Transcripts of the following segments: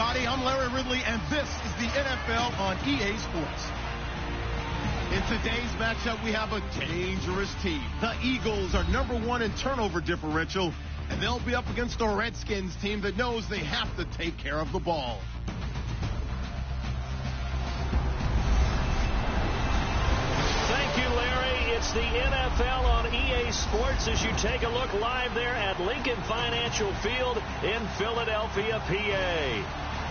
everybody. I'm Larry Ridley, and this is the NFL on EA Sports. In today's matchup, we have a dangerous team. The Eagles are #1 in turnover differential, and they'll be up against the Redskins team that knows they have to take care of the ball. Thank you, Larry. It's the NFL on EA Sports as you take a look live there at Lincoln Financial Field in Philadelphia, PA.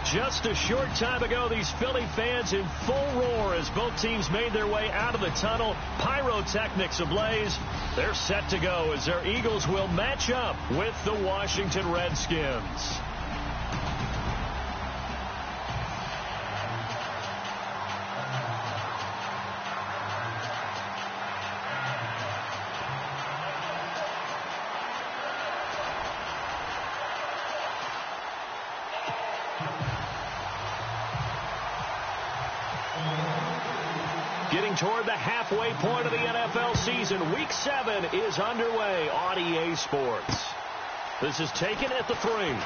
Just a short time ago, these Philly fans in full roar as both teams made their way out of the tunnel. Pyrotechnics ablaze. They're set to go as their Eagles will match up with the Washington Redskins. Getting toward the halfway point of the NFL season, Week 7 is underway on EA Sports. This is taken at the 3. And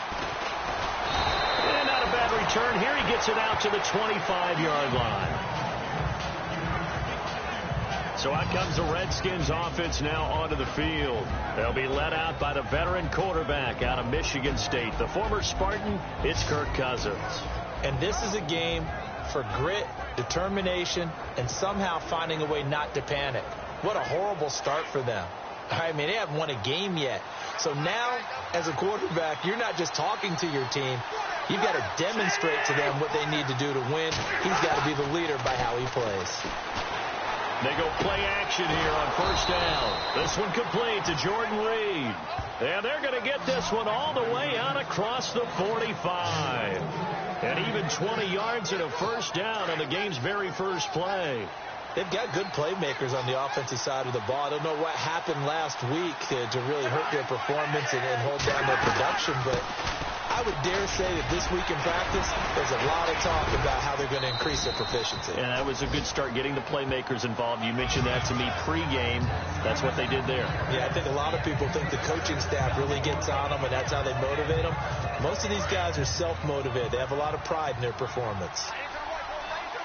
not a bad return. Here he gets it out to the 25-yard line. So out comes the Redskins offense now onto the field. They'll be led out by the veteran quarterback out of Michigan State. The former Spartan, it's Kirk Cousins. And this is a game for grit, determination, and somehow finding a way not to panic. What a horrible start for them. I mean, they haven't won a game yet. So now, as a quarterback, you're not just talking to your team. You've got to demonstrate to them what they need to do to win. He's got to be the leader by how he plays. They go play action here on first down. This one complete to Jordan Reed. And they're going to get this one all the way out across the 45. And even 20 yards and a first down on the game's very first play. They've got good playmakers on the offensive side of the ball. I don't know what happened last week to really hurt their performance and hold down their production, but I would dare say that this week in practice, there's a lot of talk about how they're going to increase their proficiency. And that was a good start, getting the playmakers involved. You mentioned that to me pregame. That's what they did there. Yeah, I think a lot of people think the coaching staff really gets on them, and that's how they motivate them. Most of these guys are self-motivated. They have a lot of pride in their performance.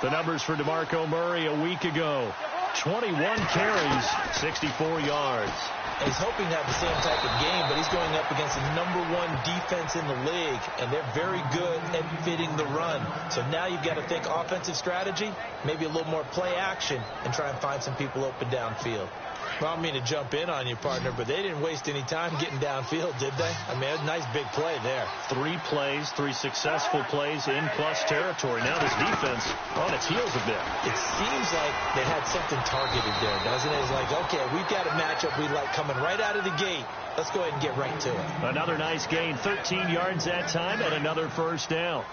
The numbers for DeMarco Murray a week ago. 21 carries, 64 yards. He's hoping to have the same type of game, but he's going up against the #1 defense in the league, and they're very good at fitting the run. So now you've got to think offensive strategy, maybe a little more play action, and try and find some people open downfield. Well, I don't mean to jump in on you, partner, but they didn't waste any time getting downfield, did they? I mean, a nice big play there. 3 plays, 3 successful plays in plus territory. Now this defense on its heels a bit. It seems like they had something targeted there, doesn't it? It's like, okay, we've got a matchup we like coming right out of the gate. Let's go ahead and get right to it. Another nice gain, 13 yards that time, and another first down.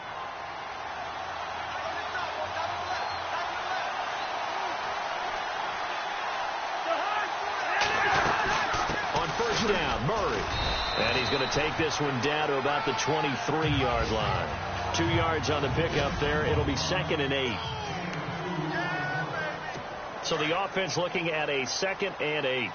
Down, Murray. And he's going to take this one down to about the 23-yard line. 2 yards on the pickup there. It'll be 2nd and 8. So the offense looking at a 2nd and 8.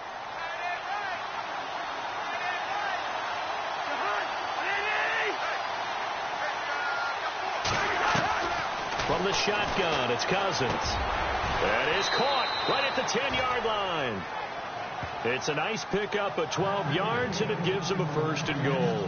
From the shotgun, it's Cousins. That is caught right at the 10-yard line. It's a nice pickup of 12 yards, and it gives him a 1st and goal.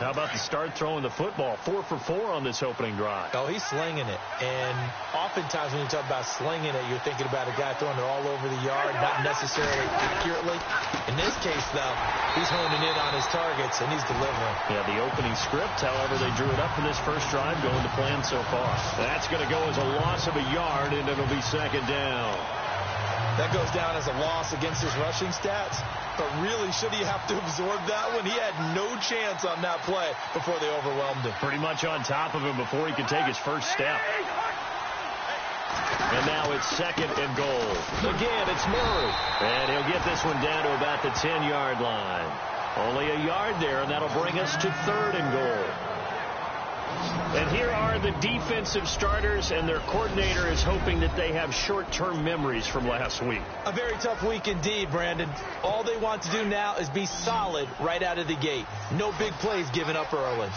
How about the start throwing the football? 4 for 4 on this opening drive. Oh, he's slinging it. And oftentimes when you talk about slinging it, you're thinking about a guy throwing it all over the yard, not necessarily accurately. In this case, though, he's honing in on his targets, and he's delivering. Yeah, the opening script, however, they drew it up for this first drive, going to plan so far. That's going to go as a loss of a yard, and it'll be 2nd down. That goes down as a loss against his rushing stats. But really, should he have to absorb that one? He had no chance on that play before they overwhelmed him. Pretty much on top of him before he could take his first step. And now it's 2nd and goal. Again, it's Murray. And he'll get this one down to about the 10-yard line. Only a yard there, and that'll bring us to 3rd and goal. And here are the defensive starters, and their coordinator is hoping that they have short-term memories from last week. A very tough week indeed, Brandon. All they want to do now is be solid right out of the gate. No big plays given up early.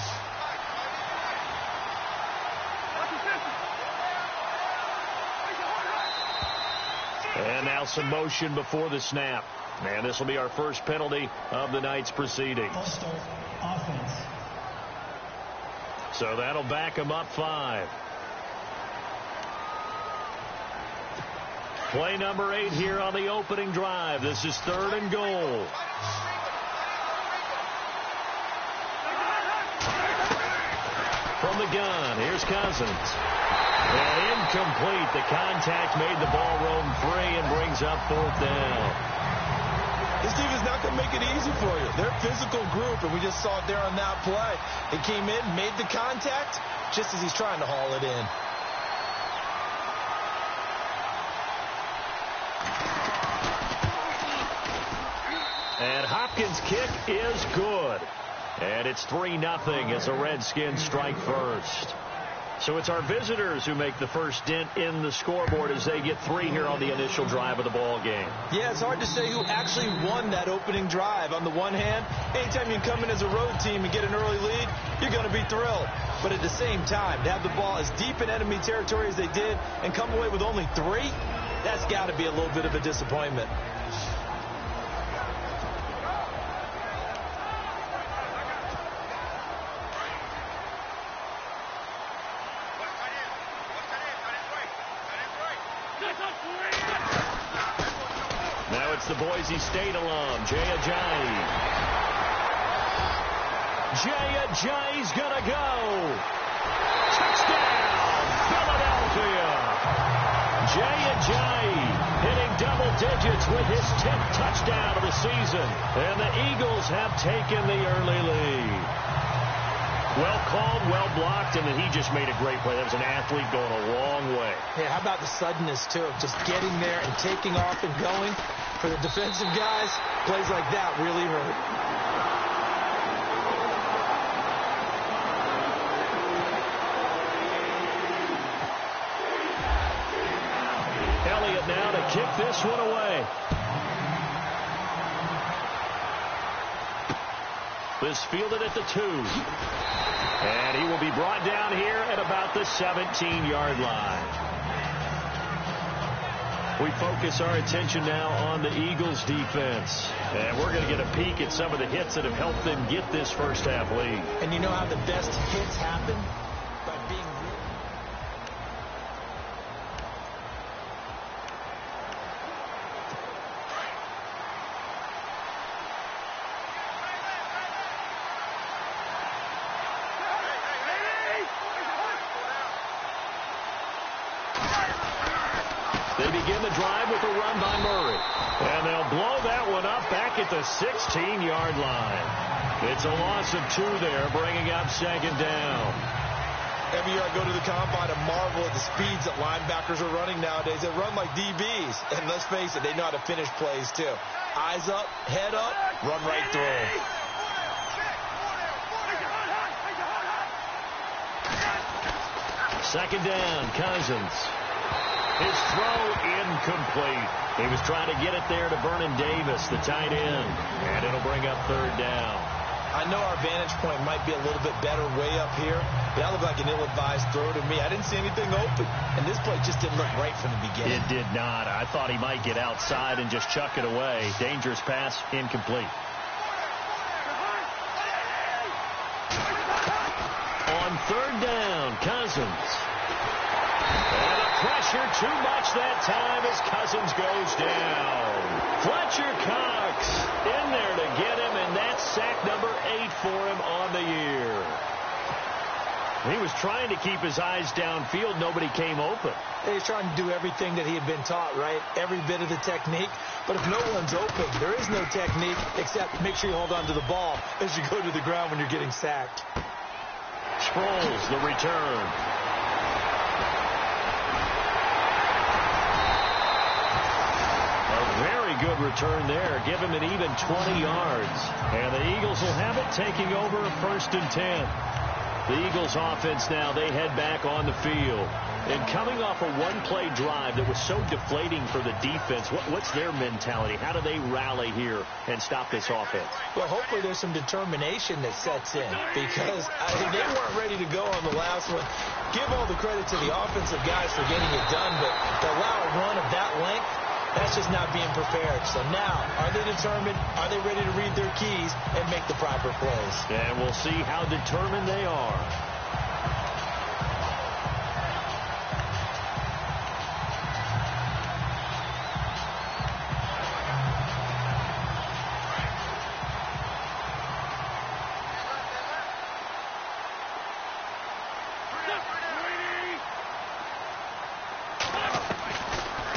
And now some motion before the snap. And this will be our first penalty of the night's proceedings. Offense. So that'll back them up 5. Play number 8 here on the opening drive. This is 3rd and goal. From the gun, here's Cousins. And incomplete. The contact made the ball roam free and brings up 4th down. This team is not going to make it easy for you. They're a physical group, and we just saw it there on that play. He came in, made the contact, just as he's trying to haul it in. And Hopkins' kick is good. And it's 3-0 as the Redskins strike first. So it's our visitors who make the first dent in the scoreboard as they get 3 here on the initial drive of the ball game. Yeah, it's hard to say who actually won that opening drive. On the one hand, anytime you come in as a road team and get an early lead, you're going to be thrilled. But at the same time, to have the ball as deep in enemy territory as they did and come away with only 3, that's got to be a little bit of a disappointment. Now it's the Boise State alum, Jay Ajayi. Jay Ajayi's gonna go. Touchdown, Philadelphia. Jay Ajayi hitting double digits with his 10th touchdown of the season. And the Eagles have taken the early lead. Well called, well blocked, and then he just made a great play. That was an athlete going a long way. Yeah, how about the suddenness, too, of just getting there and taking off and going? For the defensive guys, plays like that really hurt. Elliott now to kick this one away. This fielded at the 2. And he will be brought down here at about the 17-yard line. We focus our attention now on the Eagles defense. And we're going to get a peek at some of the hits that have helped them get this first half lead. And you know how the best hits happen? By being They begin the drive with a run by Murray. And they'll blow that one up back at the 16-yard line. It's a loss of 2 there, bringing up 2nd down. Every year I go to the combine and marvel at the speeds that linebackers are running nowadays. They run like DBs. And let's face it, they know how to finish plays too. Eyes up, head up, run right through them. Second down, Cousins. His throw incomplete. He was trying to get it there to Vernon Davis, the tight end. And it'll bring up 3rd down. I know our vantage point might be a little bit better way up here, but that looked like an ill-advised throw to me. I didn't see anything open, and this play just didn't look right from the beginning. It did not. I thought he might get outside and just chuck it away. Dangerous pass, incomplete. On 3rd down, Cousins. And the pressure too much that time as Cousins goes down. Fletcher Cox in there to get him, and that's sack number 8 for him on the year. He was trying to keep his eyes downfield. Nobody came open. He's trying to do everything that he had been taught, right? Every bit of the technique. But if no one's open, there is no technique except make sure you hold on to the ball as you go to the ground when you're getting sacked. Sproles, the return. Very good return there. Give him an even 20 yards. And the Eagles will have it, taking over 1st and 10. The Eagles offense now, they head back on the field. And coming off a one-play drive that was so deflating for the defense, what's their mentality? How do they rally here and stop this offense? Well, hopefully there's some determination that sets in because they weren't ready to go on the last one. Give all the credit to the offensive guys for getting it done, but to allow a run of that length, That's just not being prepared. So now, are they determined? Are they ready to read their keys and make the proper plays? And we'll see how determined they are.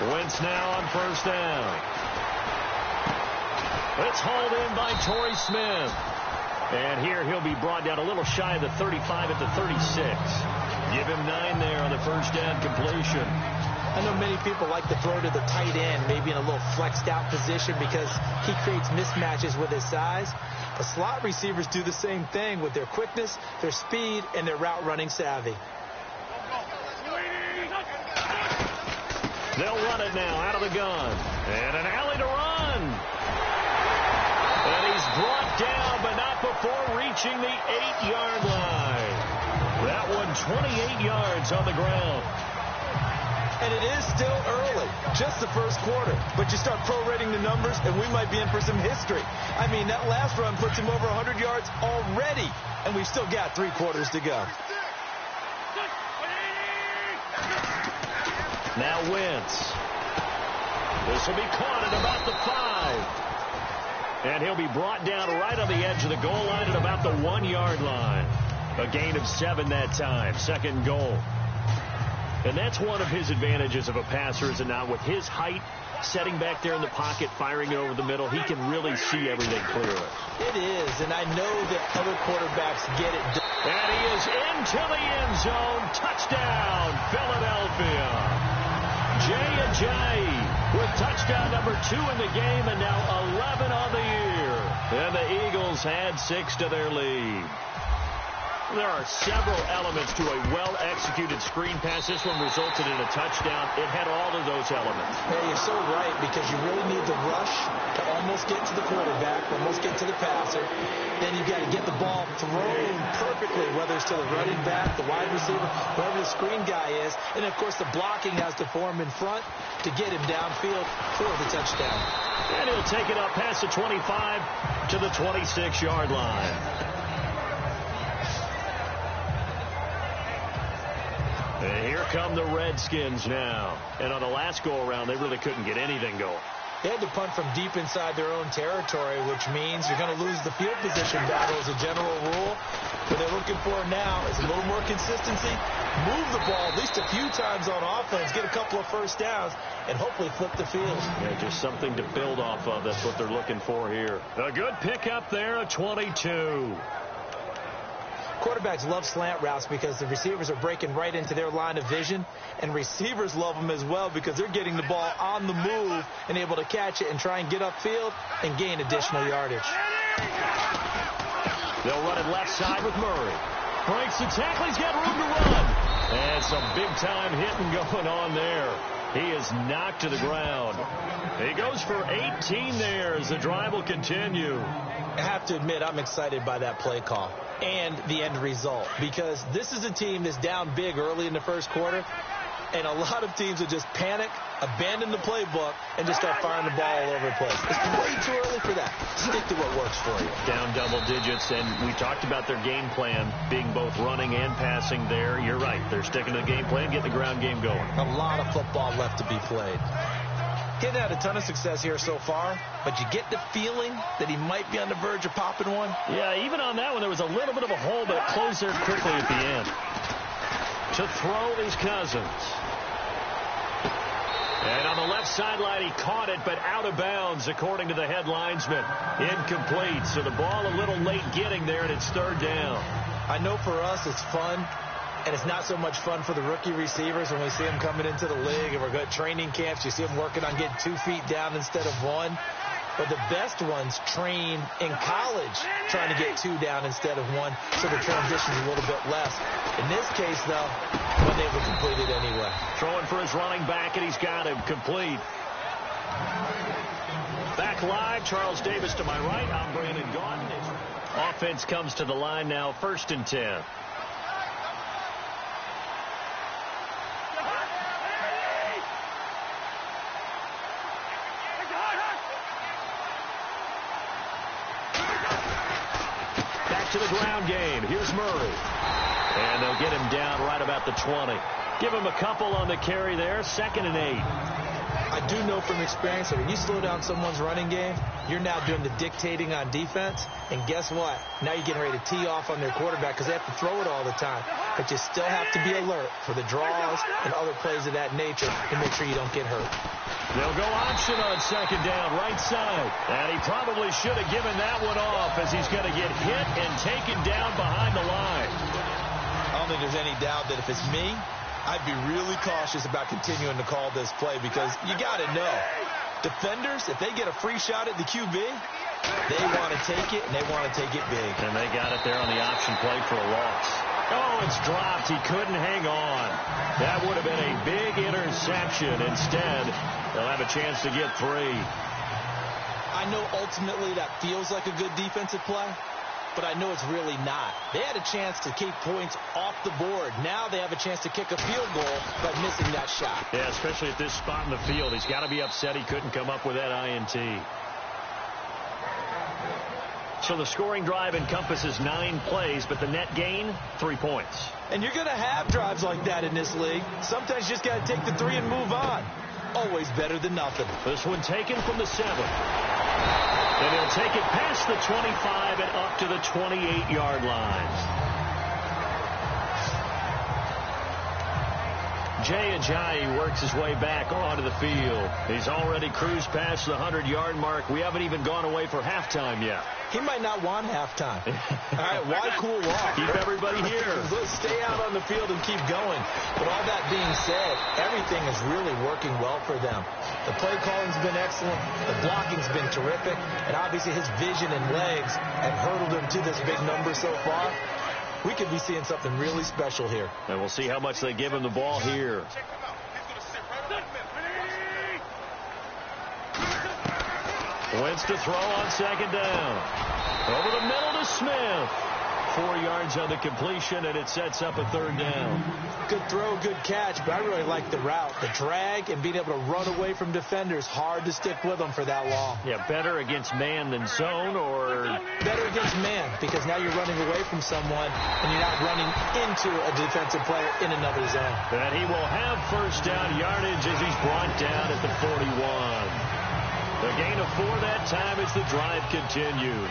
Wentz now on first down. It's hauled in by Torrey Smith. And here he'll be brought down a little shy of the 35 at the 36. Give him 9 there on the first down completion. I know many people like to throw to the tight end, maybe in a little flexed out position because he creates mismatches with his size. The slot receivers do the same thing with their quickness, their speed, and their route running savvy. They'll run it now out of the gun. And an alley to run. And he's brought down, but not before reaching the 8-yard line. That one 28 yards on the ground. And it is still early, just the first quarter. But you start prorating the numbers, and we might be in for some history. I mean, that last run puts him over 100 yards already, and we've still got 3 quarters to go. Now Wentz. This will be caught at about the 5. And he'll be brought down right on the edge of the goal line at about the 1-yard line. A gain of 7 that time. Second and goal. And that's one of his advantages of a passer, is it not? With his height, setting back there in the pocket, firing it over the middle, he can really see everything clearly. It is, and I know that other quarterbacks get it done. And he is into the end zone. Touchdown, Philadelphia. Jay Ajayi with touchdown number 2 in the game, and now 11 on the year. And the Eagles add 6 to their lead. There are several elements to a well-executed screen pass. This one resulted in a touchdown. It had all of those elements. Yeah, you're so right, because you really need to rush to almost get to the quarterback, almost get to the passer. Then you've got to get the ball thrown perfectly, whether it's to the running back, the wide receiver, whoever the screen guy is. And, of course, the blocking has to form in front to get him downfield for the touchdown. And he'll take it up past the 25 to the 26-yard line. And here come the Redskins now. And on the last go-around, they really couldn't get anything going. They had to punt from deep inside their own territory, which means you're going to lose the field position battle as a general rule. What they're looking for now is a little more consistency, move the ball at least a few times on offense, get a couple of first downs, and hopefully flip the field. Yeah, just something to build off of. That's what they're looking for here. A good pickup there, a 22. Quarterbacks love slant routes because the receivers are breaking right into their line of vision, and receivers love them as well because they're getting the ball on the move and able to catch it and try and get upfield and gain additional yardage. They'll run it left side with Murray. Breaks the tackle. He's got room to run. And some big-time hitting going on there. He is knocked to the ground. He goes for 18 there as the drive will continue. I have to admit, I'm excited by that play call and the end result, because this is a team that's down big early in the first quarter, and a lot of teams will just panic, abandon the playbook, and just start firing the ball all over the place. It's way too early for that. Stick to what works for you. Down double digits, and we talked about their game plan being both running and passing there. You're right. They're sticking to the game plan, getting the ground game going. A lot of football left to be played. Getting had a ton of success here so far, but you get the feeling that he might be on the verge of popping one. Yeah, even on that one, there was a little bit of a hole, but it closed there quickly at the end. To throw is Cousins. And on the left sideline, he caught it, but out of bounds, according to the head linesman. Incomplete, so the ball a little late getting there, and it's third down. I know for us it's fun. And it's not so much fun for the rookie receivers when we see them coming into the league and we're good training camps. You see them working on getting 2 feet down instead of 1. But the best ones train in college trying to get 2 down instead of 1, so the transition's a little bit less. In this case, though, wasn't able to complete it anyway. Throwing for his running back, and he's got him complete. Back live, Charles Davis to my right. I'm Brandon Gaudin. Offense comes to the line now, 1st and 10. to the ground game. Here's Murray. And they'll get him down right about the 20. Give him a couple on the carry there. 2nd and 8. I do know from experience that when you slow down someone's running game, you're now doing the dictating on defense. And guess what? Now you're getting ready to tee off on their quarterback because they have to throw it all the time. But you still have to be alert for the draws and other plays of that nature to make sure you don't get hurt. They'll go option on 2nd down, right side. And he probably should have given that one off as he's going to get hit and taken down behind the line. I don't think there's any doubt that if it's me, I'd be really cautious about continuing to call this play because you got to know, defenders, if they get a free shot at the QB, they want to take it, and they want to take it big. And they got it there on the option play for a loss. Oh, it's dropped. He couldn't hang on. That would have been a big interception. Instead, they'll have a chance to get 3. I know ultimately that feels like a good defensive play, but I know it's really not. They had a chance to keep points off the board. Now they have a chance to kick a field goal by missing that shot. Yeah, especially at this spot in the field. He's got to be upset he couldn't come up with that INT. So the scoring drive encompasses 9 plays, but the net gain, 3 points. And you're going to have drives like that in this league. Sometimes you just got to take the 3 and move on. Always better than nothing. This one taken from the 7. And he'll take it past the 25 and up to the 28-yard line. Jay Ajayi works his way back onto the field. He's already cruised past the 100-yard mark. We haven't even gone away for halftime yet. He might not want halftime. All right, why cool off? Keep everybody here. Let's stay out on the field and keep going. But all that being said, everything is really working well for them. The play calling's been excellent. The blocking's been terrific. And obviously his vision and legs have hurdled him to this big number so far. We could be seeing something really special here. And we'll see how much they give him the ball here. Wentz to throw on 2nd down. Over the middle to Smith. 4 yards on the completion, and it sets up a 3rd down. Good throw, good catch, but I really like the route. The drag and being able to run away from defenders. Hard to stick with them for that long. Yeah, better against man than zone, or? Better against man, because now you're running away from someone, and you're not running into a defensive player in another zone. And he will have 1st down yardage as he's brought down at the 41. The gain of 4 that time as the drive continues.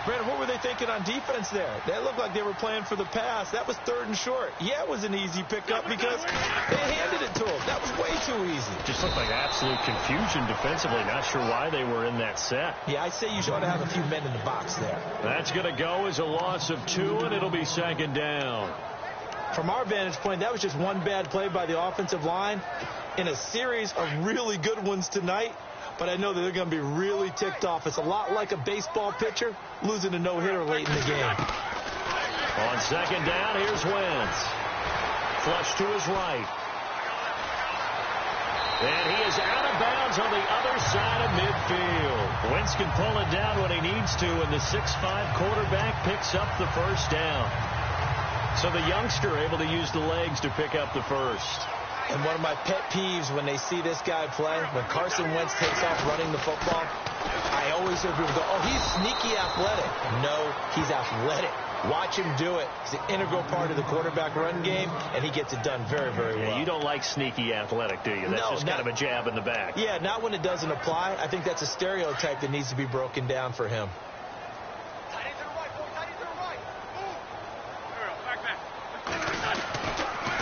Brandon, what were they thinking on defense there? They looked like they were playing for the pass. That was 3rd and short. Yeah, it was an easy pickup because they handed it to him. That was way too easy. Just looked like absolute confusion defensively. Not sure why they were in that set. Yeah, I say you should have a few men in the box there. That's going to go as a loss of 2, and it'll be 2nd down. From our vantage point, that was just one bad play by the offensive line in a series of really good ones tonight. But I know that they're going to be really ticked off. It's a lot like a baseball pitcher losing a no-hitter late in the game. On 2nd down, here's Wentz. Flush to his right. And he is out of bounds on the other side of midfield. Wentz can pull it down when he needs to, and the 6'5 quarterback picks up the 1st down. So the youngster able to use the legs to pick up the 1st. And one of my pet peeves when they see this guy play, when Carson Wentz takes off running the football, I always hear people go, oh, he's sneaky athletic. No, he's athletic. Watch him do it. He's an integral part of the quarterback run game, and he gets it done very, very well. You don't like sneaky athletic, do you? That's just kind of a jab in the back. Yeah, not when it doesn't apply. I think that's a stereotype that needs to be broken down for him.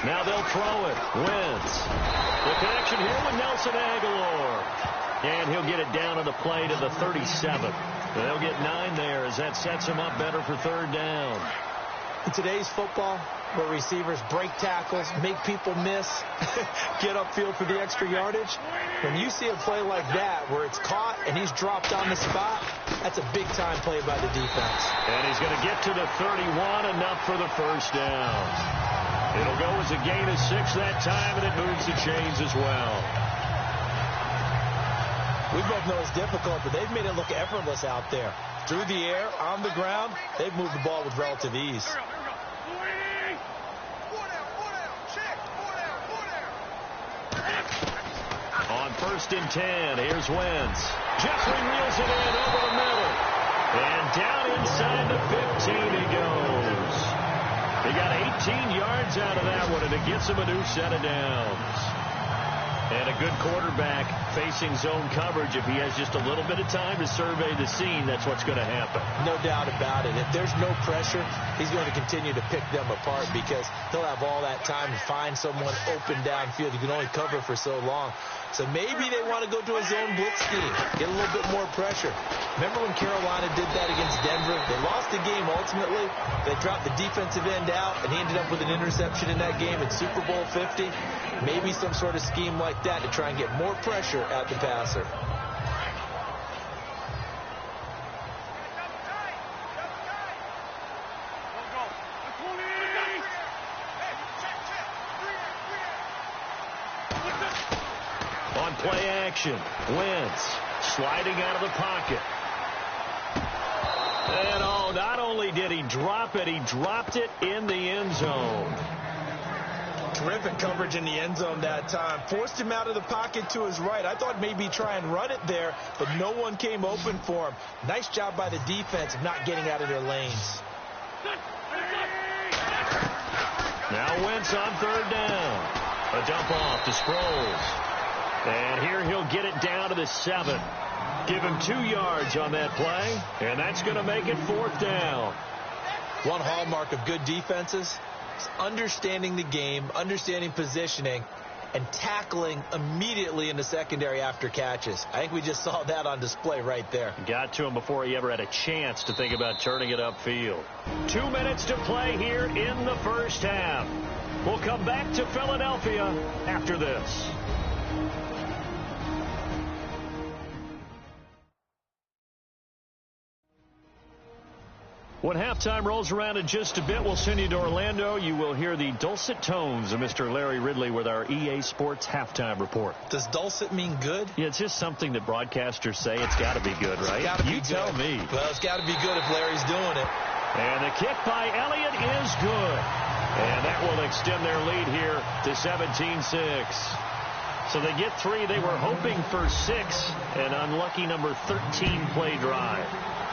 Now they'll throw it. Wentz. The connection here with Nelson Aguilar. And he'll get it down on the play to the 37. They'll get 9 there as that sets him up better for 3rd down. In today's football, where receivers break tackles, make people miss, get upfield for the extra yardage, when you see a play like that where it's caught and he's dropped on the spot, that's a big-time play by the defense. And he's going to get to the 31, enough for the 1st down. It'll go as a gain of 6 that time, and it moves the chains as well. We both know it's difficult, but they've made it look effortless out there. Through the air, on the ground, they've moved the ball with relative ease. On 1st and 10, here's Wentz. Jeffrey wheels it in over the middle. And down inside the 15 he goes. He got 18 yards out of that one, and it gets him a new set of downs. And a good quarterback facing zone coverage. If he has just a little bit of time to survey the scene, that's what's going to happen. No doubt about it. If there's no pressure, he's going to continue to pick them apart because he'll have all that time to find someone open downfield. You can only cover for so long. So maybe they want to go to a zone blitz scheme, get a little bit more pressure. Remember when Carolina did that against Denver? They lost the game ultimately. They dropped the defensive end out, and he ended up with an interception in that game in Super Bowl 50. Maybe some sort of scheme like that to try and get more pressure at the passer. On play action, Wentz sliding out of the pocket. And not only did he drop it, he dropped it in the end zone. Terrific coverage in the end zone that time. Forced him out of the pocket to his right. I thought maybe try and run it there, but no one came open for him. Nice job by the defense of not getting out of their lanes. Now Wentz on third down. A dump off to Sproles. And here he'll get it down to the 7. Give him 2 yards on that play, and that's going to make it fourth down. One hallmark of good defenses is understanding the game, understanding positioning, and tackling immediately in the secondary after catches. I think we just saw that on display right there. Got to him before he ever had a chance to think about turning it upfield. 2 minutes to play here in the first half. We'll come back to Philadelphia after this. When halftime rolls around in just a bit, we'll send you to Orlando. You will hear the dulcet tones of Mr. Larry Ridley with our EA Sports halftime report. Does dulcet mean good? Yeah, it's just something that broadcasters say. It's got to be good, right? It's gotta be you good. Tell me. Well, it's got to be good if Larry's doing it. And the kick by Elliott is good. And that will extend their lead here to 17-6. So they get 3. They were hoping for 6. An unlucky number 13 play drive.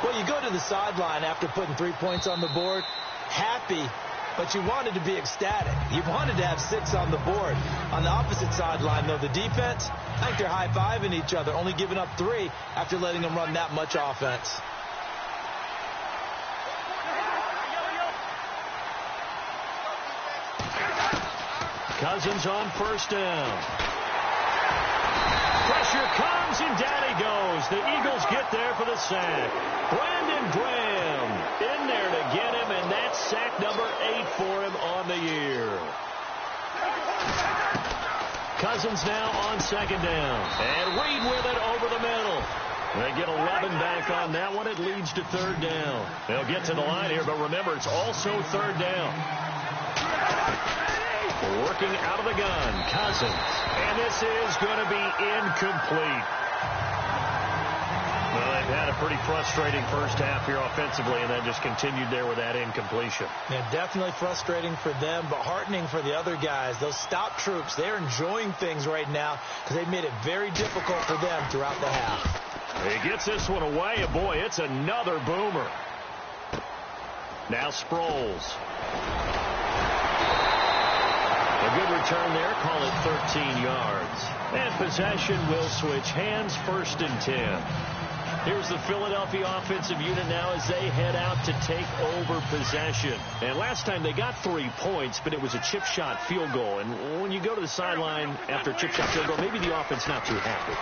Well, you go to the sideline after putting 3 points on the board, happy, but you wanted to be ecstatic. You wanted to have 6 on the board. On the opposite sideline, though, the defense, I think they're high-fiving each other, only giving up 3 after letting them run that much offense. Cousins on first down. Pressure comes, and down he goes. The Eagles get there for the sack. Brandon Graham in there to get him, and that's sack number 8 for him on the year. Cousins now on second down. And Reed with it over the middle. They get 11 back on that one. It leads to third down. They'll get to the line here, but remember, it's also third down. Working out of the gun, Cousins. And this is going to be incomplete. Well, they've had a pretty frustrating first half here offensively, and then just continued there with that incompletion. Yeah, definitely frustrating for them, but heartening for the other guys. Those stop troops, they're enjoying things right now because they've made it very difficult for them throughout the half. He gets this one away, and boy, it's another boomer. Now Sproles. A good return there, call it 13 yards. And possession will switch hands, first and 10. Here's the Philadelphia offensive unit now as they head out to take over possession. And last time they got 3 points, but it was a chip shot field goal. And when you go to the sideline after a chip shot field goal, maybe the offense not too happy.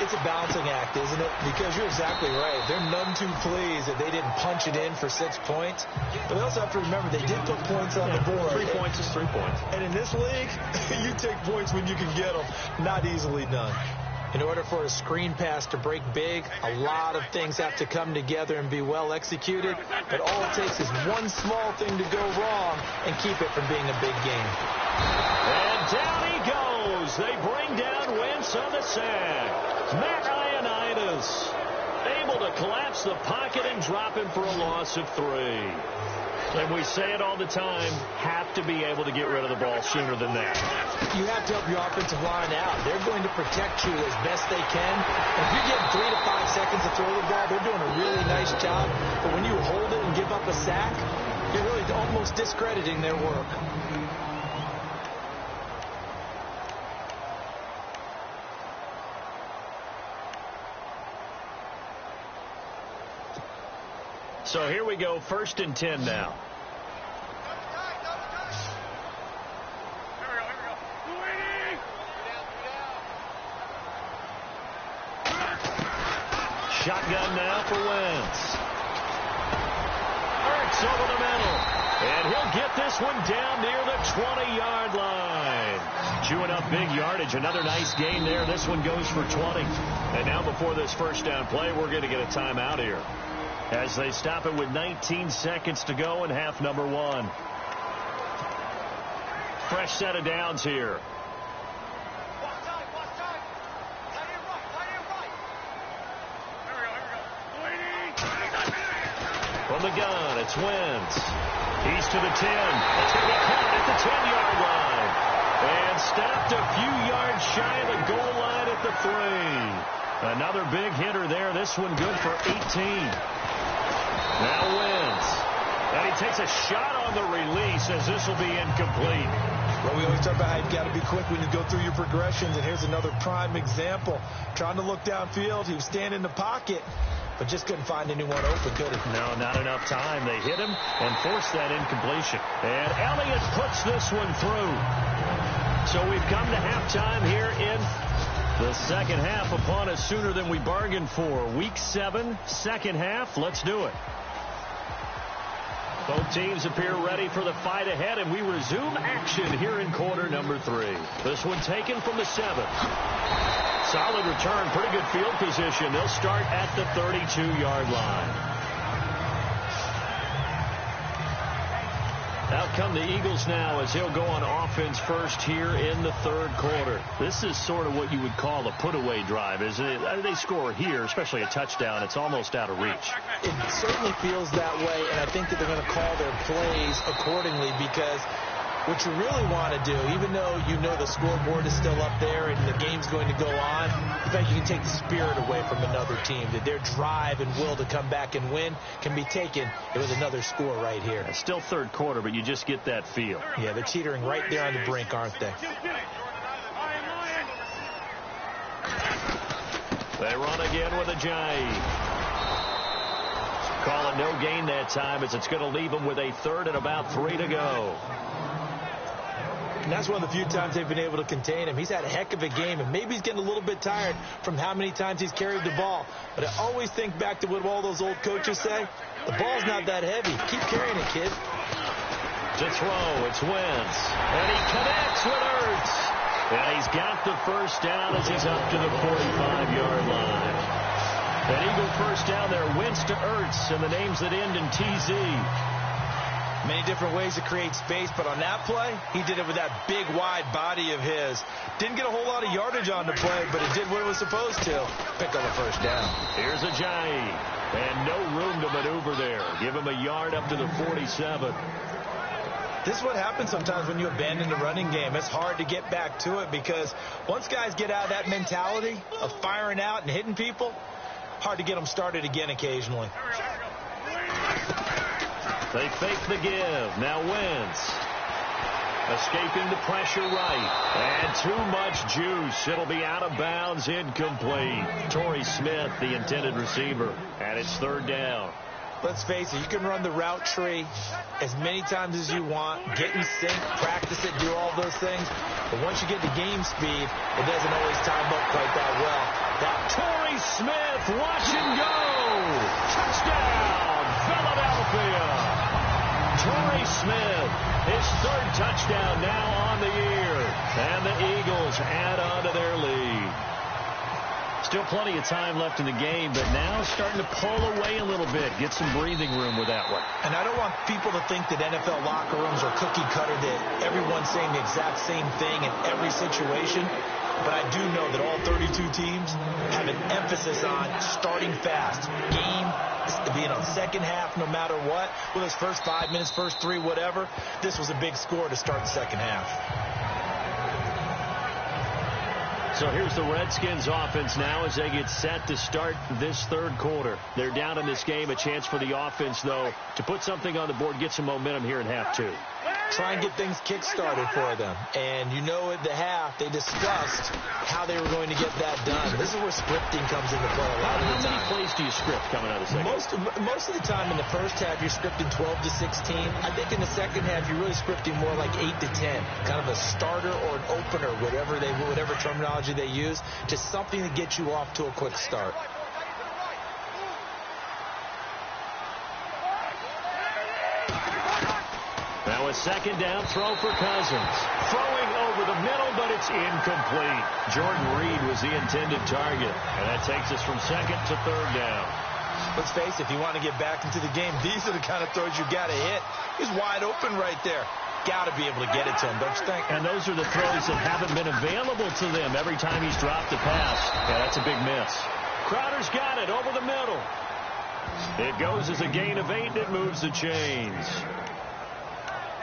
It's a balancing act, isn't it? Because you're exactly right. They're none too pleased that they didn't punch it in for 6 points. But they also have to remember they did put points on the board. 3 points is 3 points. And in this league, you take points when you can get them. Not easily done. In order for a screen pass to break big, a lot of things have to come together and be well executed. But all it takes is one small thing to go wrong and keep it from being a big game. And down he goes. They bring down Wentz on the sack. Matt Ioannidis able to collapse the pocket and drop him for a loss of 3. And we say it all the time, have to be able to get rid of the ball sooner than that. You have to help your offensive line out. They're going to protect you as best they can. And if you're getting 3 to 5 seconds to throw the ball, they're doing a really nice job. But when you hold it and give up a sack, you're really almost discrediting their work. So here we go, 1st and 10 now. Shotgun now for Wentz. Hurts over the middle. And he'll get this one down near the 20-yard line. Chewing up big yardage. Another nice gain there. This one goes for 20. And now before this first down play, we're going to get a timeout here, as they stop it with 19 seconds to go in half number 1. Fresh set of downs here. From the gun, it's Wentz. He's to the 10. It's going to be caught at the 10-yard line. And stopped a few yards shy of the goal line at the 3. Another big hitter there. This one good for 18. Now Wentz. And he takes a shot on the release, as this will be incomplete. Well, we always talk about how you've got to be quick when you go through your progressions, and here's another prime example. Trying to look downfield, he was standing in the pocket, but just couldn't find anyone open, could he? No, not enough time. They hit him and forced that incompletion. And Elliott puts this one through. So we've come to halftime here in the second half upon us sooner than we bargained for. Week 7, second half. Let's do it. Both teams appear ready for the fight ahead, and we resume action here in quarter number 3. This one taken from the 7. Solid return, pretty good field position. They'll start at the 32-yard line. Out come the Eagles now, as he'll go on offense first here in the third quarter. This is sort of what you would call a put-away drive, isn't it? They score here, especially a touchdown. It's almost out of reach. It certainly feels that way, and I think that they're going to call their plays accordingly, because what you really want to do, even though you know the scoreboard is still up there and the game's going to go on, in fact, you can take the spirit away from another team. That their drive and will to come back and win can be taken with another score right here. It's still third quarter, but you just get that feel. Yeah, they're teetering right there on the brink, aren't they? They run again with a Ajayi. Call it no gain that time, as it's going to leave them with a third and about 3 to go. And that's one of the few times they've been able to contain him. He's had a heck of a game, and maybe he's getting a little bit tired from how many times he's carried the ball. But I always think back to what all those old coaches say. The ball's not that heavy. Keep carrying it, kid. To throw, it's Wentz. And he connects with Ertz. And he's got the first down as he's up to the 45-yard line. An Eagle first down there, Wentz to Ertz, and the names that end in TZ. Many different ways to create space, but on that play, he did it with that big, wide body of his. Didn't get a whole lot of yardage on the play, but it did what it was supposed to. Pick up a first down. Here's Ajayi, and no room to maneuver there. Give him a yard up to the 47. This is what happens sometimes when you abandon the running game. It's hard to get back to it, because once guys get out of that mentality of firing out and hitting people, hard to get them started again occasionally. They fake the give. Now Wentz. Escaping the pressure right. And too much juice. It'll be out of bounds, incomplete. Torrey Smith, the intended receiver. And it's third down. Let's face it, you can run the route tree as many times as you want, get in sync, practice it, do all those things. But once you get to game speed, it doesn't always time up quite that well. Now Torrey Smith, watch and go. Touchdown, Philadelphia. Torrey Smith, his third touchdown now on the year. And the Eagles add on to their lead. Still plenty of time left in the game, but now starting to pull away a little bit. Get some breathing room with that one. And I don't want people to think that NFL locker rooms are cookie cutter, that everyone's saying the exact same thing in every situation. But I do know that all 32 teams have an emphasis on starting fast. Game being on second half no matter what. Well, those first 5 minutes, first 3, whatever. This was a big score to start the second half. So here's the Redskins offense now as they get set to start this third quarter. They're down in this game. A chance for the offense, though, to put something on the board, get some momentum here in half 2. Try and get things kick-started for them. And you know at the half, they discussed how they were going to get that done. This is where scripting comes into play a lot of the time. How many plays do you script coming out of the second? Most of the time in the first half, you're scripting 12 to 16. I think in the second half, you're really scripting more like 8 to 10. Kind of a starter or an opener, whatever terminology they use, just something to get you off to a quick start. Now a second down throw for Cousins. Throwing over the middle, but it's incomplete. Jordan Reed was the intended target. And that takes us from second to third down. Let's face it, if you want to get back into the game, these are the kind of throws you got to hit. He's wide open right there. Got to be able to get it to him, don't you think? And those are the throws that haven't been available to them every time he's dropped a pass. Yeah, that's a big miss. Crowder's got it over the middle. It goes as a gain of 8, and it moves the chains.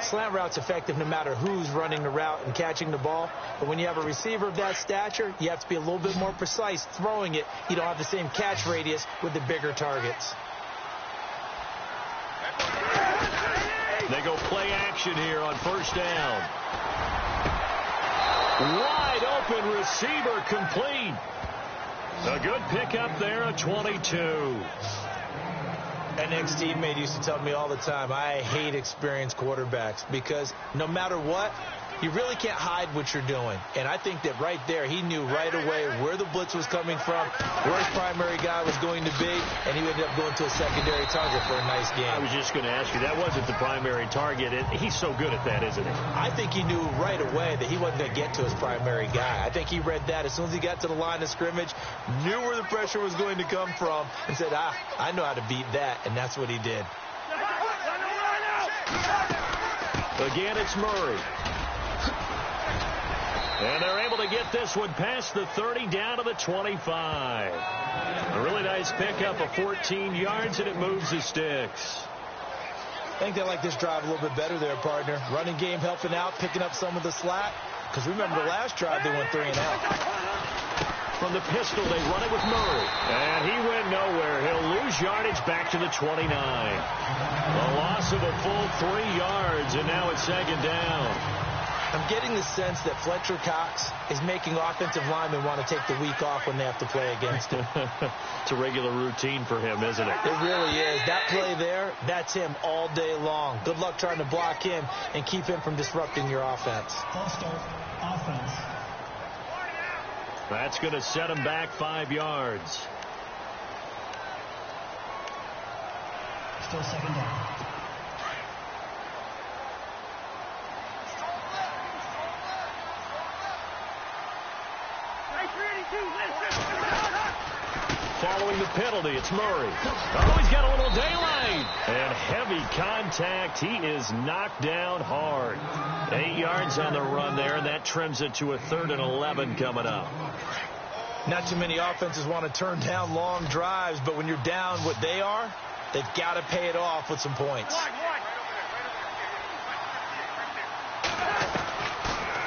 Slant route's effective no matter who's running the route and catching the ball. But when you have a receiver of that stature, you have to be a little bit more precise throwing it. You don't have the same catch radius with the bigger targets. They go play action here on first down. Wide open receiver complete. A good pickup there at 22. An ex-teammate used to tell me all the time, I hate experienced quarterbacks because no matter what, you really can't hide what you're doing. And I think that right there, he knew right away where the blitz was coming from, where his primary guy was going to be, and he ended up going to a secondary target for a nice game. I was just going to ask you, that wasn't the primary target. He's so good at that, isn't he? I think he knew right away that he wasn't going to get to his primary guy. I think he read that as soon as he got to the line of scrimmage, knew where the pressure was going to come from, and said, I know how to beat that, and that's what he did. Again, it's Murray. And they're able to get this one past the 30 down to the 25. A really nice pickup of 14 yards, and it moves the sticks. I think they like this drive a little bit better there, partner. Running game helping out, picking up some of the slack. Because remember the last drive, they went 3 and out. From the pistol, they run it with Murray. And he went nowhere. He'll lose yardage back to the 29. A loss of a full 3 yards, and now it's second down. I'm getting the sense that Fletcher Cox is making offensive linemen want to take the week off when they have to play against him. It's a regular routine for him, isn't it? It really is. That play there, that's him all day long. Good luck trying to block him and keep him from disrupting your offense. False start, offense. That's going to set him back 5 yards. Still second down. Following the penalty, it's Murray. Oh, he's got a little daylight. And heavy contact. He is knocked down hard. 8 yards on the run there, and that trims it to a 3rd and 11 coming up. Not too many offenses want to turn down long drives, but when you're down what they are, they've got to pay it off with some points.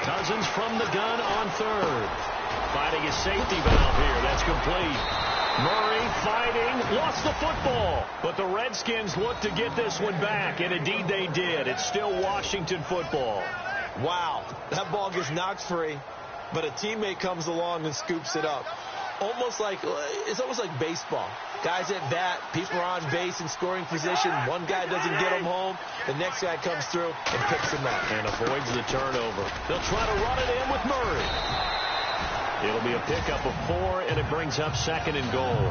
Cousins from the gun on 3rd. Finding his safety valve here. That's complete. Murray fighting, lost the football. But the Redskins look to get this one back, and indeed they did. It's still Washington football. Wow, that ball gets knocked free, but a teammate comes along and scoops it up. It's almost like baseball. Guys at bat, people are on base in scoring position. One guy doesn't get him home. The next guy comes through and picks him up. And avoids the turnover. They'll try to run it in with Murray. It'll be a pickup of 4, and it brings up 2nd and goal.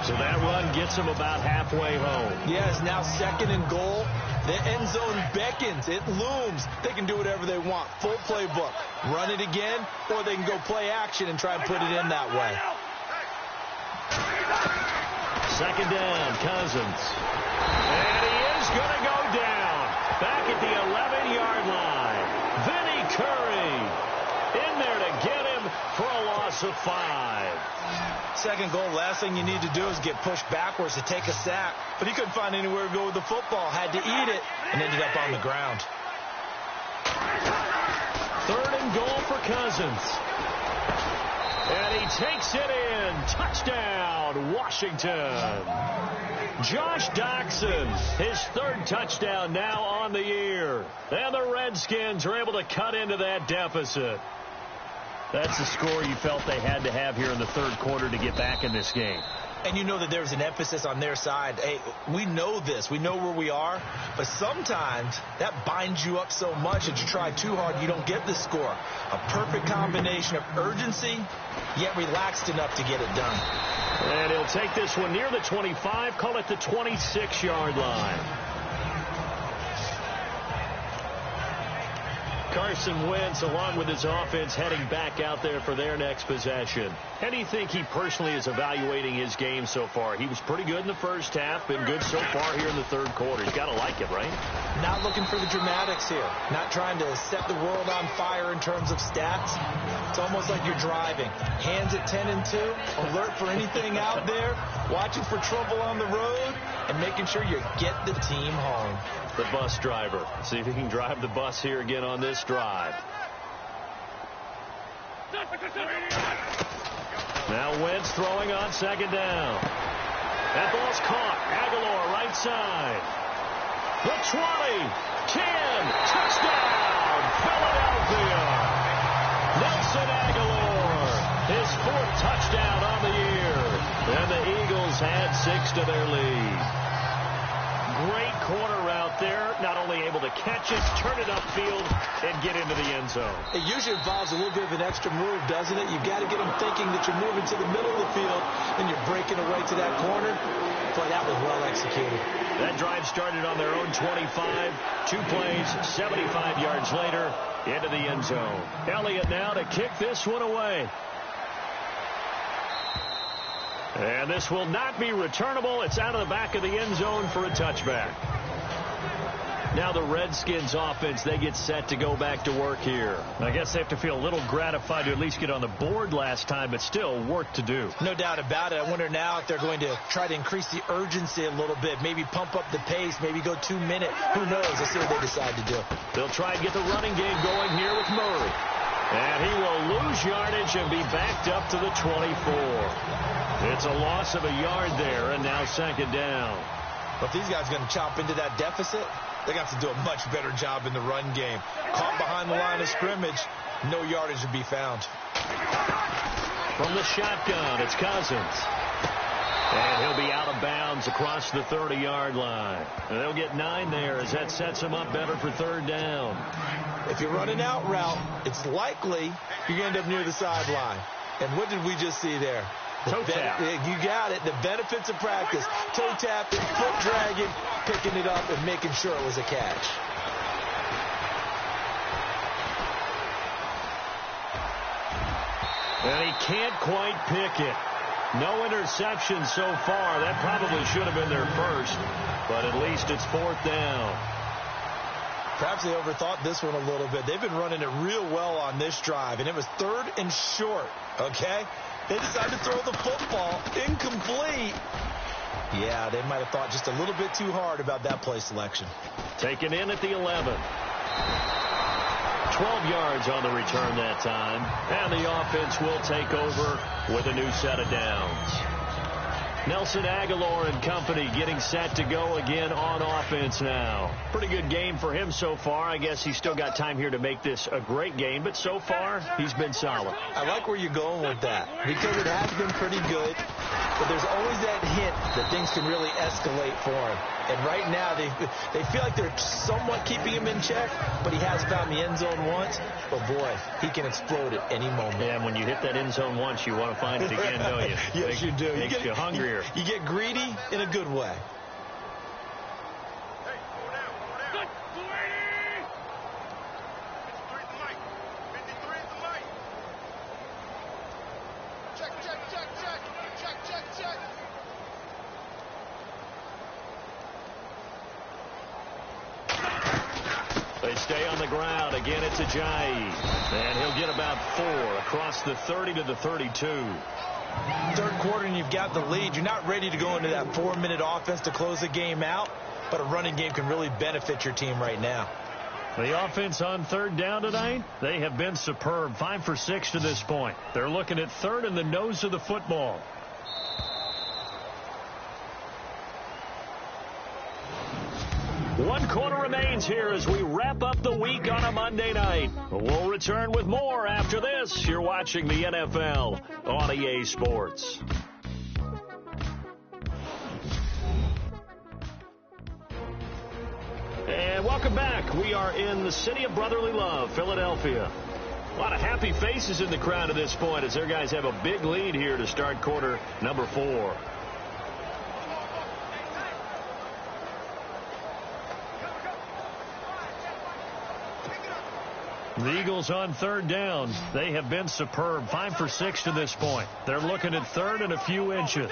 So that run gets them about halfway home. Yes, now 2nd and goal. The end zone beckons. It looms. They can do whatever they want. Full playbook. Run it again, or they can go play action and try and put it in that way. Second down, Cousins. And he is going to go down. Back at the 11-yard line. Vinny Curry in there to get him for a loss of 5. Second goal, last thing you need to do is get pushed backwards to take a sack. But he couldn't find anywhere to go with the football. Had to eat it and ended up on the ground. Third and goal for Cousins. And he takes it in. Touchdown, Washington. Josh Doctson, his third touchdown now on the year. And the Redskins are able to cut into that deficit. That's the score you felt they had to have here in the third quarter to get back in this game. And you know that there's an emphasis on their side. Hey, we know this. We know where we are. But sometimes that binds you up so much that you try too hard, you don't get the score. A perfect combination of urgency, yet relaxed enough to get it done. And he'll take this one near the 25, call it the 26-yard line. Carson Wentz, along with his offense, heading back out there for their next possession. How do you think he personally is evaluating his game so far? He was pretty good in the first half, been good so far here in the third quarter. He's got to like it, right? Not looking for the dramatics here. Not trying to set the world on fire in terms of stats. It's almost like you're driving. Hands at 10 and 2, alert for anything out there, watching for trouble on the road, and making sure you get the team home. The bus driver. See if he can drive the bus here again on this drive. Now Wentz throwing on second down. That ball's caught. Aguilar right side. The 20. 10. Touchdown. Philadelphia. Nelson Aguilar. His fourth touchdown on the year. And the Eagles add 6 to their lead. Great corner route there. Not only able to catch it, turn it upfield, and get into the end zone. It usually involves a little bit of an extra move, doesn't it? You've got to get them thinking that you're moving to the middle of the field, and you're breaking it right to that corner. Boy, that was well executed. That drive started on their own 25. 2 plays, 75 yards later, into the end zone. Elliott now to kick this one away. And this will not be returnable. It's out of the back of the end zone for a touchback. Now the Redskins offense, they get set to go back to work here. I guess they have to feel a little gratified to at least get on the board last time, but still work to do. No doubt about it. I wonder now if they're going to try to increase the urgency a little bit, maybe pump up the pace, maybe go 2 minutes. Who knows? Let's see what they decide to do. They'll try and get the running game going here with Murray. And he will lose yardage and be backed up to the 24. It's a loss of a yard there, and now second down. But if these guys are going to chop into that deficit, they got to do a much better job in the run game. Caught behind the line of scrimmage, no yardage to be found. From the shotgun, it's Cousins. And he'll be out of bounds across the 30-yard line. And they'll get 9 there as that sets him up better for third down. If you're running out route, it's likely you're going to end up near the sideline. And what did we just see there? Toe tap. You got it. The benefits of practice. Toe tapping, foot dragging, picking it up, and making sure it was a catch. And he can't quite pick it. No interception so far. That probably should have been their first, but at least it's fourth down. Perhaps they overthought this one a little bit. They've been running it real well on this drive, and it was third and short, okay? They decided to throw the football incomplete. Yeah, they might have thought just a little bit too hard about that play selection. Taken in at the 11. 12 yards on the return that time. And the offense will take over with a new set of downs. Nelson Aguilar and company getting set to go again on offense now. Pretty good game for him so far. I guess he's still got time here to make this a great game, but so far he's been solid. I like where you're going with that because it has been pretty good, but there's always that hint that things can really escalate for him. And right now they feel like they're somewhat keeping him in check, but he has found the end zone once. But boy, he can explode at any moment. Yeah, and when you hit that end zone once, you want to find it again, don't you? Yes, you do. Makes you hungrier. You get greedy in a good way. stay on the ground. Again, it's Ajayi. And he'll get about 4 across the 30 to the 32. Third quarter and you've got the lead. You're not ready to go into that 4-minute offense to close the game out, but a running game can really benefit your team right now. The offense on third down tonight, they have been superb. 5 for 6 to this point. They're looking at third in the nose of the football. One quarter remains here as we wrap up the week on a Monday night. We'll return with more after this. You're watching the NFL on EA Sports. And welcome back. We are in the city of brotherly love, Philadelphia. A lot of happy faces in the crowd at this point as their guys have a big lead here to start quarter number 4. The Eagles on third down. They have been superb. 5 for 6 to this point. They're looking at third and a few inches.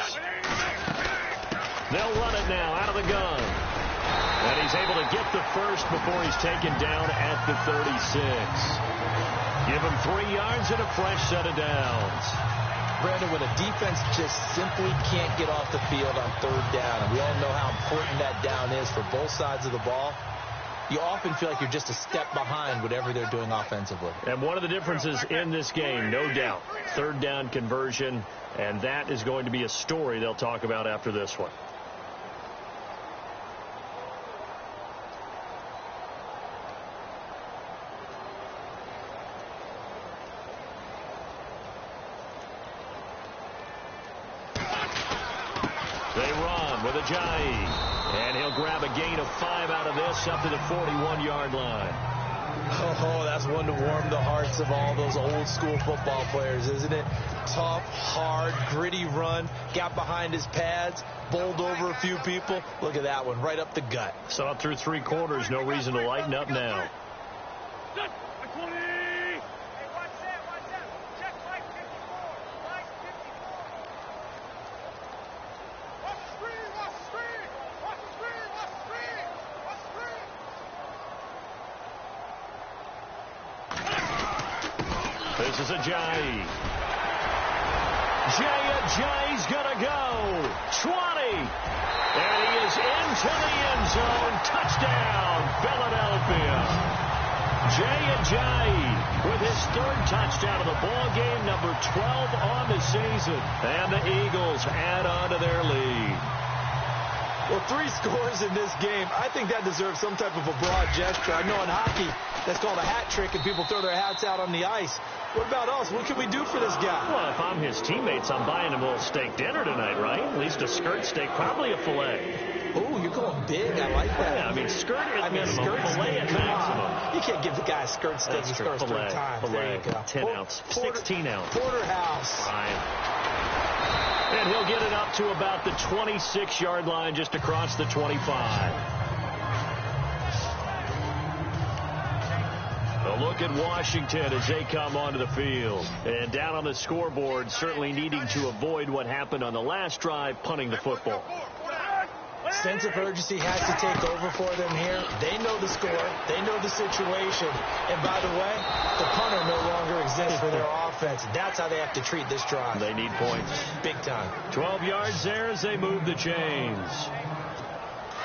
They'll run it now out of the gun. And he's able to get the first before he's taken down at the 36. Give him 3 yards and a fresh set of downs. Brandon, when a defense just simply can't get off the field on third down, and we all know how important that down is for both sides of the ball, you often feel like you're just a step behind whatever they're doing offensively. And one of the differences in this game, no doubt, third down conversion, and that is going to be a story they'll talk about after this one. They run with Ajayi. And he'll grab a gain of 5 out of this up to the 41-yard line. Oh, that's one to warm the hearts of all those old-school football players, isn't it? Tough, hard, gritty run. Got behind his pads, bowled over a few people. Look at that one, right up the gut. Saw it through 3 quarters. No reason to lighten up now. This is Ajayi. Ajayi's going to go. 20. And he is into the end zone. Touchdown, Philadelphia. Ajayi with his 3rd touchdown of the ball game, number 12 on the season. And the Eagles add on to their lead. Well, 3 scores in this game. I think that deserves some type of a broad gesture. I know in hockey, that's called a hat trick, and people throw their hats out on the ice. What about us? What can we do for this guy? Well, if I'm his teammates, I'm buying him a little steak dinner tonight, right? At least a skirt steak, probably a filet. Oh, you're going big. I like that. Yeah, I mean, skirt at minimum, filet at maximum. You can't give the guy a skirt steak the first 3 times. There you go. 10 ounce, 16 ounce. Porterhouse. Fine. And he'll get it up to about the 26-yard line, just across the 25. A look at Washington as they come onto the field. And down on the scoreboard, certainly needing to avoid what happened on the last drive, punting the football. Sense of urgency has to take over for them here. They know the score. They know the situation. And by the way, the punter no longer exists for their offense. That's how they have to treat this drive. They need points. Big time. 12 yards there as they move the chains.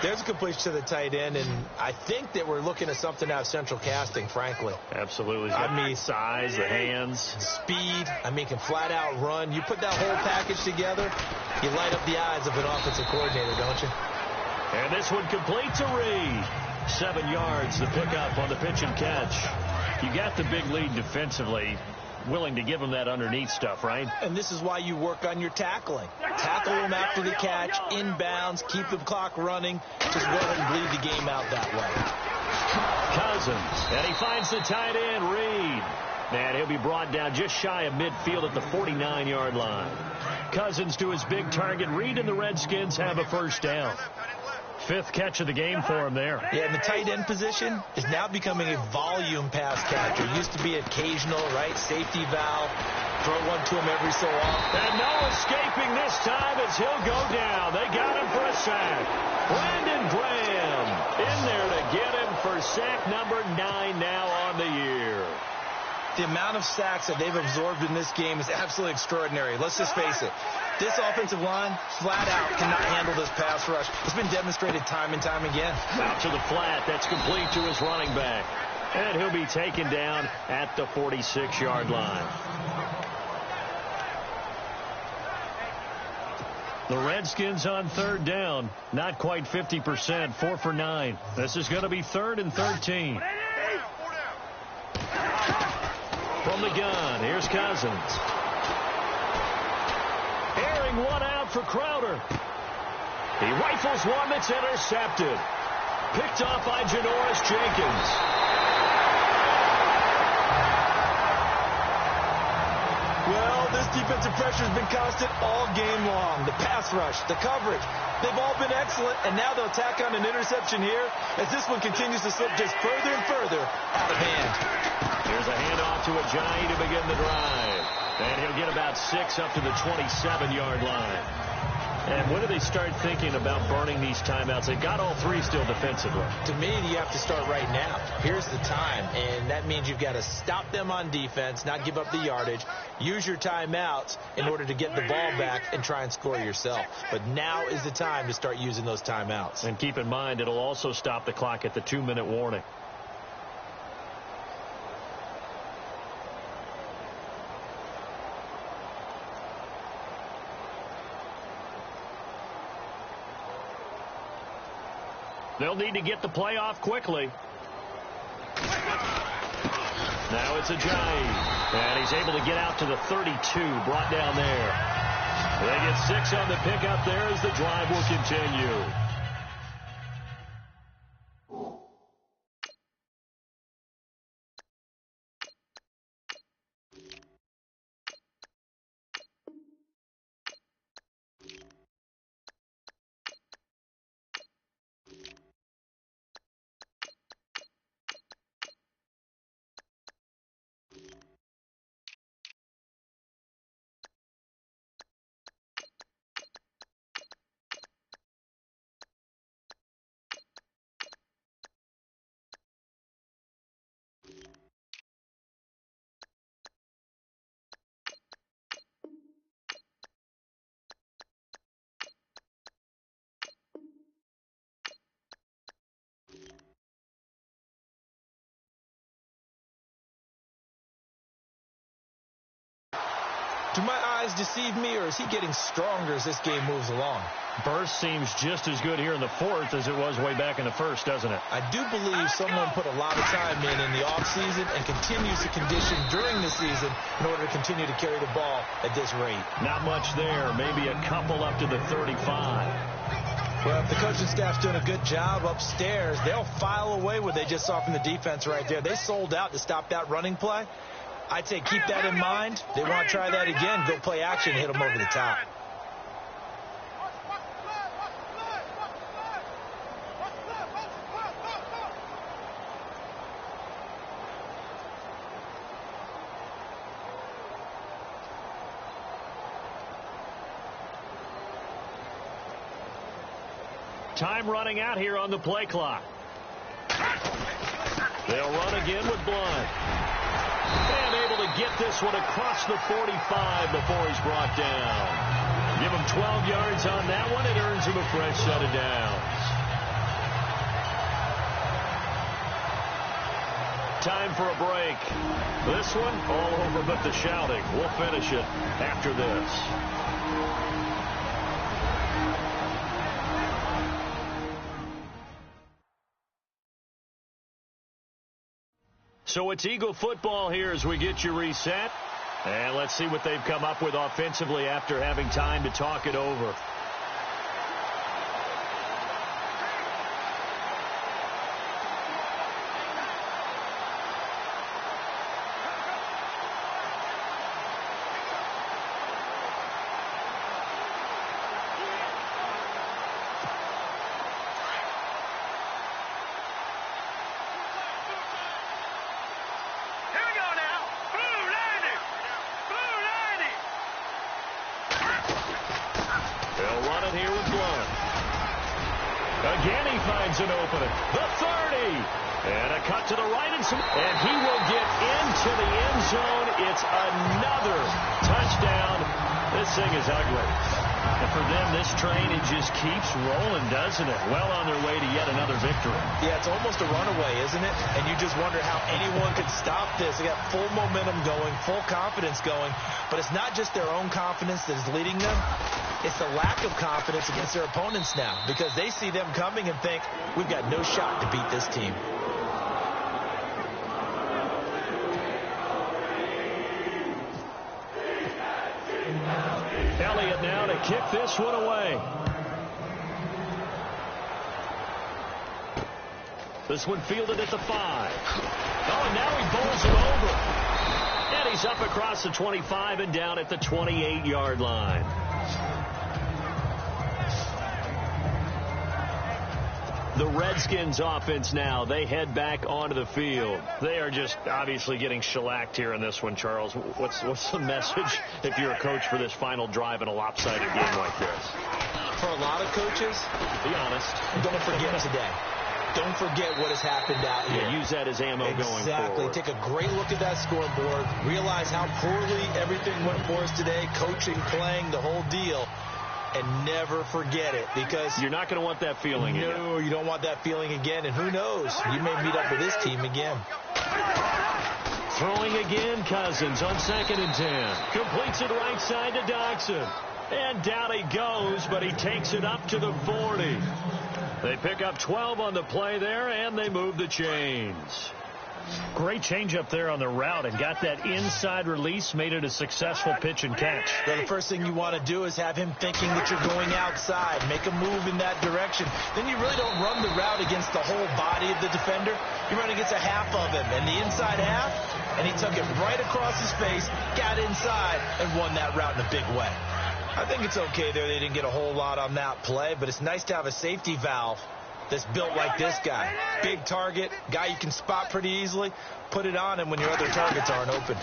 There's a completion to the tight end, and I think that we're looking at something out of central casting, frankly. Absolutely. I mean, size, the hands. Speed. I mean, can flat out run. You put that whole package together, you light up the eyes of an offensive coordinator, don't you? And this one complete to Reed. 7 yards, the pickup on the pitch and catch. You got the big lead defensively. Willing to give him that underneath stuff, right? And this is why you work on your tackling. Tackle him after the catch, inbounds, keep the clock running. Just go ahead and bleed the game out that way. Cousins, and he finds the tight end, Reed. And he'll be brought down just shy of midfield at the 49-yard line. Cousins to his big target. Reed and the Redskins have a first down. Fifth catch of the game for him there. Yeah, and the tight end position is now becoming a volume pass catcher. Used to be occasional, right? Safety valve. Throw one to him every so often. And no escaping this time as he'll go down. They got him for a sack. Brandon Graham in there to get him for sack number 9 now on the year. The amount of sacks that they've absorbed in this game is absolutely extraordinary. Let's just face it. This offensive line, flat out, cannot handle this pass rush. It's been demonstrated time and time again. Out to the flat. That's complete to his running back. And he'll be taken down at the 46-yard line. The Redskins on third down. Not quite 50%. 4 for 9. This is going to be 3rd and 13. From the gun, here's Cousins. Airing one out for Crowder. He rifles one that's intercepted. Picked off by Janoris Jenkins. Well, this defensive pressure has been constant all game long. The pass rush, the coverage, they've all been excellent, and now they'll tack on an interception here as this one continues to slip just further and further out of hand. Here's a handoff to Ajayi to begin the drive. And he'll get about 6 up to the 27-yard line. And when do they start thinking about burning these timeouts? They've got all 3 still defensively. To me, you have to start right now. Here's the time, and that means you've got to stop them on defense, not give up the yardage, use your timeouts in order to get the ball back and try and score yourself. But now is the time to start using those timeouts. And keep in mind, it'll also stop the clock at the 2-minute warning. They'll need to get the play off quickly. Now it's Ajayi. And he's able to get out to the 32, brought down there. They get 6 on the pickup there as the drive will continue. Do my eyes deceive me, or is he getting stronger as this game moves along? Burst seems just as good here in the 4th as it was way back in the 1st, doesn't it? I do believe someone put a lot of time in the offseason and continues to condition during the season in order to continue to carry the ball at this rate. Not much there. Maybe a couple up to the 35. Well, if the coaching staff's doing a good job upstairs, they'll file away what they just saw from the defense right there. They sold out to stop that running play. I'd say keep that in mind. They want to try that again. Go play action, hit them over the top. Time running out here on the play clock. They'll run again with Blunt. And able to get this one across the 45 before he's brought down. Give him 12 yards on that one. It earns him a fresh set of downs. Time for a break. This one all over but the shouting. We'll finish it after this. So it's Eagle football here as we get you reset. And let's see what they've come up with offensively after having time to talk it over. They'll run it here with Blunt. Again, he finds an opening. The 30. And a cut to the right. And he will get into the end zone. It's another touchdown. This thing is ugly. And for them, this train, it just keeps rolling, doesn't it? Well on their way to yet another victory. Yeah, it's almost a runaway, isn't it? And you just wonder how anyone could stop this. They got full momentum going, full confidence going. But it's not just their own confidence that is leading them. It's the lack of confidence against their opponents now, because they see them coming and think, we've got no shot to beat this team. Elliott now to kick this one away. This one fielded at the 5. Oh, and now he bowls it over. And he's up across the 25 and down at the 28-yard line. The Redskins offense now, they head back onto the field. They are just obviously getting shellacked here in this one, Charles. What's the message if you're a coach for this final drive in a lopsided game like this? For a lot of coaches, be honest, don't forget today. Don't forget what has happened out here. Yeah, use that as ammo going forward. Exactly. Take a great look at that scoreboard. Realize how poorly everything went for us today. Coaching, playing, the whole deal. And never forget it, because you're not going to want that feeling again. No, you don't want that feeling again. And who knows? You may meet up with this team again. Throwing again, Cousins on 2nd and 10. Completes it right side to Dodson. And down he goes, but he takes it up to the 40. They pick up 12 on the play there, and they move the chains. Great change up there on the route and got that inside release, made it a successful pitch and catch. Well, the first thing you want to do is have him thinking that you're going outside, make a move in that direction. Then you really don't run the route against the whole body of the defender. You run against a half of him, and the inside half, and he took it right across his face, got inside, and won that route in a big way. I think it's okay there. They didn't get a whole lot on that play, but it's nice to have a safety valve that's built like this guy. Big target, guy you can spot pretty easily. Put it on him when your other targets aren't open.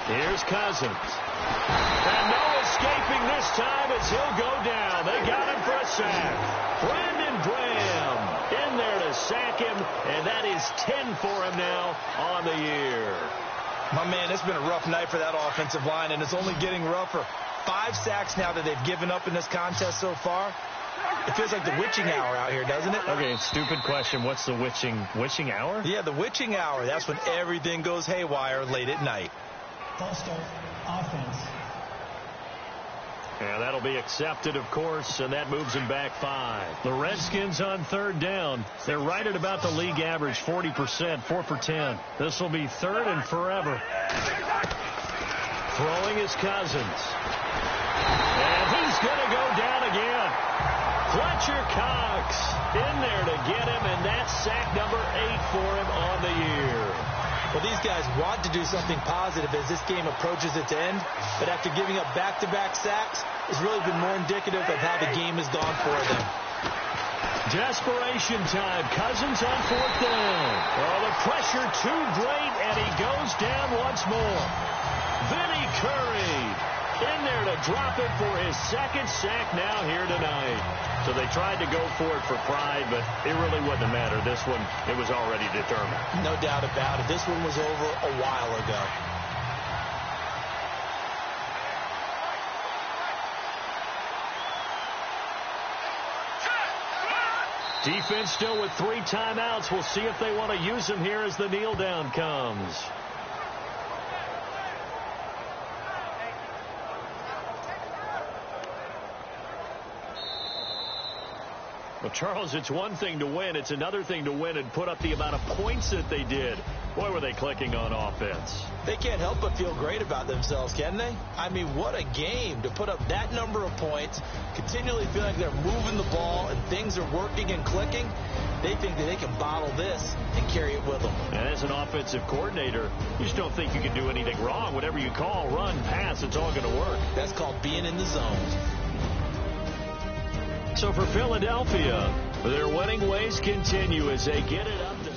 Here's Cousins. And no escaping this time as he'll go down. They got him for a sack. Brandon Graham in there to sack him, and that is 10 for him now on the year. My man, it's been a rough night for that offensive line, and it's only getting rougher. 5 sacks now that they've given up in this contest so far. It feels like the witching hour out here, doesn't it? Okay, stupid question. What's the witching hour? Yeah, the witching hour. That's when everything goes haywire late at night. False start, offense. Yeah, that'll be accepted, of course, and that moves him back 5. The Redskins on 3rd down. They're right at about the league average, 40%, 4 for 10. This will be 3rd and forever. Throwing is Cousins. And he's going to go down again. Fletcher Cox in there to get him, and that's sack number 8 for him on the year. Well, these guys want to do something positive as this game approaches its end, but after giving up back-to-back sacks, it's really been more indicative of how the game has gone for them. Desperation time. Cousins on 4th down. Oh, the pressure too great, and he goes down once more. Vinny Curry in there to drop it for his 2nd sack now here tonight. So they tried to go for it for pride, but it really wouldn't have mattered. This one, it was already determined. No doubt about it. This one was over a while ago. Defense still with 3 timeouts. We'll see if they want to use them here as the kneel down comes. Well, Charles, it's one thing to win. It's another thing to win and put up the amount of points that they did. Boy, were they clicking on offense. They can't help but feel great about themselves, can they? I mean, what a game to put up that number of points, continually feel like they're moving the ball and things are working and clicking. They think that they can bottle this and carry it with them. And as an offensive coordinator, you just don't think you can do anything wrong. Whatever you call, run, pass, it's all going to work. That's called being in the zone. So for Philadelphia, their winning ways continue as they get it up to